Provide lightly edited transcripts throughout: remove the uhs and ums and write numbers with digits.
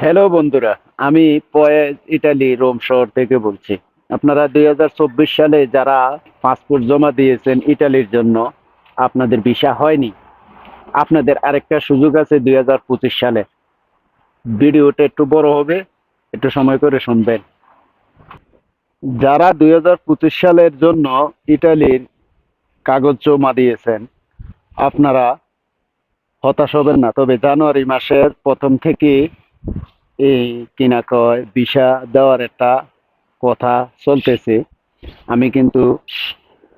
Hello বন্ধুরা, আমি পয়েজ Italy Rome শহর থেকে বলছি। আপনারা 2024 সালে যারা পাসপোর্ট জমা দিয়েছেন ইটালির জন্য, আপনাদের ভিসা হয়নি। আপনাদের আরেকটা সুযোগ আছে 2025 সালে। ভিডিওটা একটু বড় হবে, একটু সময় করে শুনবেন। যারা 2025 সালের জন্য ইটালির কাগজ জমা দিয়েছেন, আপনারা হতাশ হবেন না। তবে জানুয়ারি মাসের প্রথম থেকে এই কিনা কয় ভিসা দেওয়ার একটা কথা চলতেছে। আমি কিন্তু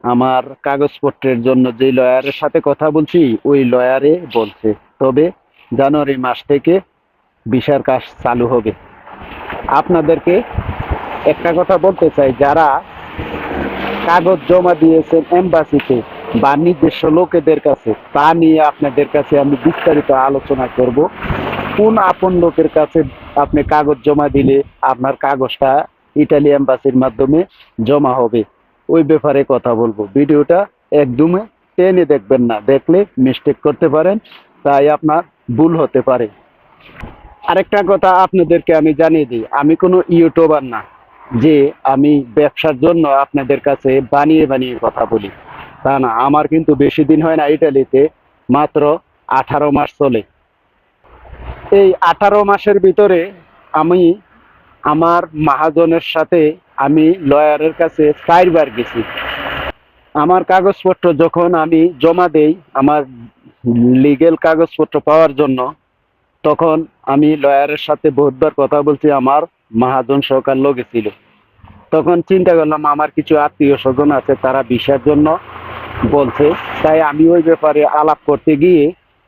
আমার কাগজপত্রের জন্য যে লয়ারের সাথে কথা বলছি ওই লয়ারে বলছে, তবে জানুয়ারি মাস থেকে ভিসার কাজ চালু হবে। আপনাদেরকে একটা কথা বলতে চাই, যারা কাগজ জমা দিয়েছেন এম্বাসিতে বা নিজস্ব লোকেদের কাছে, তা নিয়ে আপনাদের কাছে আমি বিস্তারিত আলোচনা করব। কোন আপন লোকের কাছে আপনি কাগজ জমা দিলে আপনার কাগজটা ইটালি এম্বাসির মাধ্যমে জমা হবে, ওই ব্যাপারে কথা বলবো। ভিডিওটা একদমই টেনে দেখবেন না, দেখলে মিস্টেক করতে পারেন, তাই আপনার ভুল হতে পারে। আরেকটা কথা আপনাদেরকে আমি জানিয়ে দিই, আমি কোনো ইউটিউবার না যে আমি ব্যবসার জন্য আপনাদের কাছে বানিয়ে বানিয়ে কথা বলি, তা না। আমার কিন্তু বেশি দিন হয় না ইটালিতে, মাত্র 18 মাস চলে। এই 18 মাসের ভিতরে আমি আমার মহাজনের সাথে আমি লয়ারের কাছে 4 বার গেছি। আমার কাগজপত্র যখন আমি জমা দেই, আমার লিগেল কাগজপত্র পাওয়ার জন্য, তখন আমি লয়ারের সাথে বহুতবার কথা বলছি। আমার মহাজন সহকার লোকে ছিল। তখন চিন্তা করলাম আমার কিছু আত্মীয় স্বজন আছে, তারা ভিসার জন্য বলছে, তাই আমি ওই ব্যাপারে আলাপ করতে গিয়ে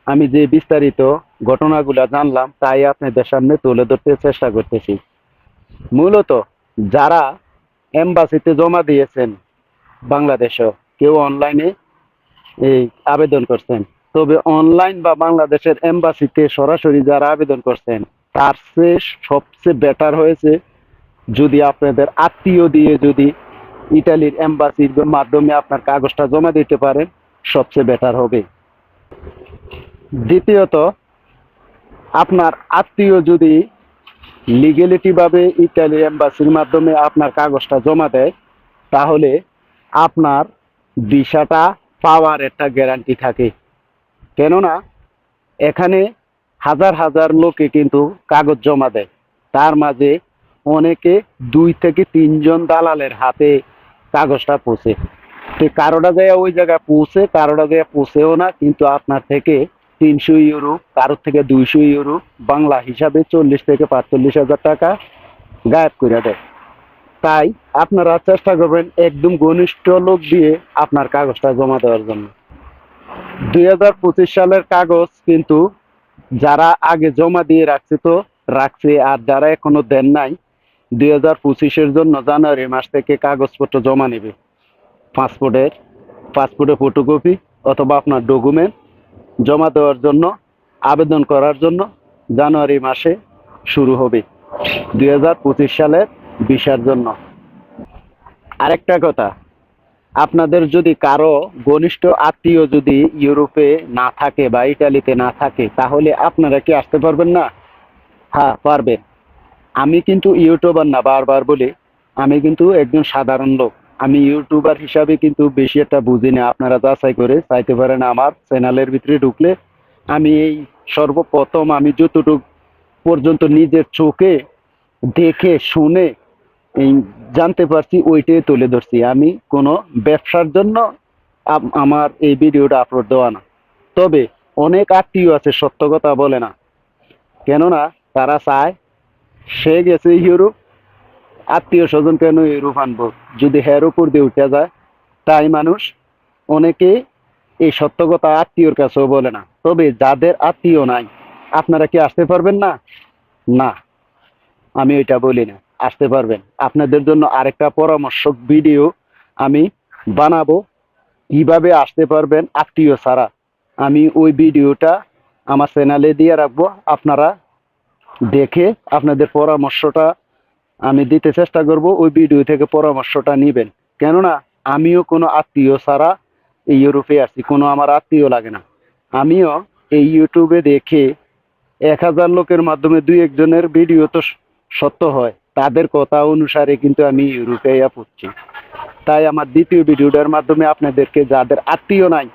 আমি যে বিস্তারিত ঘটনাগুলো জানলাম তাই আপনাদের সামনে তুলে ধরতে চেষ্টা করতেছি। মূলত যারা এম্বাসিতে জমা দিয়েছেন বাংলাদেশও, কেউ অনলাইনে এই আবেদন করছেন, তবে অনলাইন বা বাংলাদেশের এম্বাসিতে সরাসরি যারা আবেদন করছেন, তার চেয়ে সবচেয়ে বেটার হয়েছে যদি আপনাদের আত্মীয় দিয়ে যদি ইটালির এম্বাসির মাধ্যমে আপনার কাগজটা জমা দিতে পারেন, সবচেয়ে বেটার হবে। দ্বিতীয়ত, আপনার আত্মীয় যদি লিগেলিটি ভাবে ইটালি এম্বাসির মাধ্যমে আপনার কাগজটা জমা দেয়, তাহলে আপনার ভিসাটা পাওয়ার একটা গ্যারান্টি থাকে। কেননা এখানে হাজার হাজার লোকে কিন্তু কাগজ জমা দেয়, তার মাঝে অনেকে 2 থেকে 3 জন দালালের হাতে কাগজটা পৌঁছে। তো কারোটা যায় ওই জায়গায় পৌঁছে, কারোটা যায় পৌঁছেও না, কিন্তু আপনার থেকে 300 ইউরো, কারোর থেকে 200 ইউরো, বাংলা হিসাবে 40 থেকে 45 হাজার টাকা গায়েব করে দেয়। তাই আপনারা চেষ্টা করবেন একদম ঘনিষ্ঠ লোক দিয়ে আপনার কাগজটা জমা দেওয়ার জন্য। 2025 সালের কাগজ কিন্তু যারা আগে জমা দিয়ে রাখছে তো রাখছে, আর যারা এখনো দেন নাই, 2025-এর জন্য জানুয়ারি মাস থেকে কাগজপত্র জমা নেবে। পাসপোর্টের পাসপোর্টের ফটোকপি অথবা আপনার ডকুমেন্ট জমা দেওয়ার জন্য, আবেদন করার জন্য জানুয়ারি মাসে শুরু হবে 2025 সালের ভিসার জন্য। আরেকটা কথা, আপনাদের যদি কারো ঘনিষ্ঠ আত্মীয় যদি ইউরোপে না থাকে বা ইটালিতে না থাকে, তাহলে আপনারা কি আসতে পারবেন না? হ্যাঁ, পারবেন। আমি কিন্তু ইউটিউবার না, বারবার বলি, আমি কিন্তু একজন সাধারণ লোক। আমি ইউটিউবার হিসাবে কিন্তু বেশি একটা বুঝি না, আপনারা যাচাই করে চাইতে পারেন। আমার চ্যানেলের ভিতরে ঢুকলে আমি এই সর্বপ্রথম আমি যতটুকু পর্যন্ত নিজের চোখে দেখে শুনে এই জানতে পারছি ওইটাই তুলে ধরছি। আমি কোনো ব্যবসার জন্য আমার এই ভিডিওটা আপলোড দেওয়া না। তবে অনেক আত্মীয় আছে সত্য কথা বলে না, কেননা তারা চায় সে গেছে ইউরোপ, আত্মীয় স্বজন কেন ইউরোপ আনবো, যদি হের উপর দিয়ে উঠে যায়। তাই মানুষ অনেকে এই সত্য কথা আত্মীয়র কাছেও বলে না। তবে যাদের আত্মীয় নাই, আপনারা কি আসতে পারবেন না? না, আমি ওইটা বলি না, আসতে পারবেন। আপনাদের জন্য আরেকটা পরামর্শক ভিডিও আমি বানাবো, কিভাবে আসতে পারবেন আত্মীয় ছাড়া। আমি ওই ভিডিওটা আমার চ্যানেলে দিয়ে রাখবো, আপনারা দেখে আপনাদের পরামর্শটা আমি দিতে চেষ্টা করব। ওই ভিডিও থেকে পরামর্শটা নিবেন, কেননা আমিও কোনো আত্মীয় ছাড়া এই ইউরোপে আছি, কোনো আমার আত্মীয় লাগে না। আমিও এই ইউটিউবে দেখে 1000 লোকের মাধ্যমে দুই একজনের ভিডিও তো সত্য হয়, তাদের কথা অনুসারে কিন্তু আমি ইউরোপে পড়ছি। তাই আমার দ্বিতীয় ভিডিওটার মাধ্যমে আপনাদেরকে, যাদের আত্মীয় নাই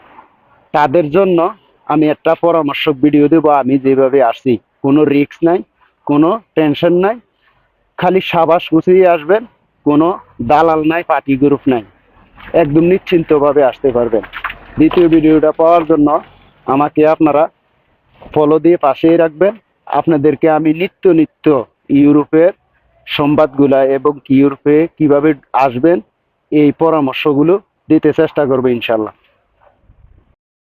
তাদের জন্য আমি একটা পরামর্শক ভিডিও দেবো। আমি যেভাবে আসছি, কোনো রিস্ক নাই, কোনো টেনশন নাই, খালি সাবাস গুছিয়ে আসবেন, কোনো দালাল নাই, পার্টি গ্রুপ নাই, একদম নিশ্চিন্তভাবে আসতে পারবেন। দ্বিতীয় ভিডিওটা পাওয়ার জন্য আমাকে আপনারা ফলো দিয়ে পাশেই রাখবেন। আপনাদেরকে আমি নিত্য নিত্য ইউরোপের সংবাদগুলা এবং ইউরোপে কিভাবে আসবেন এই পরামর্শগুলো দিতে চেষ্টা করবো ইনশাল্লাহ।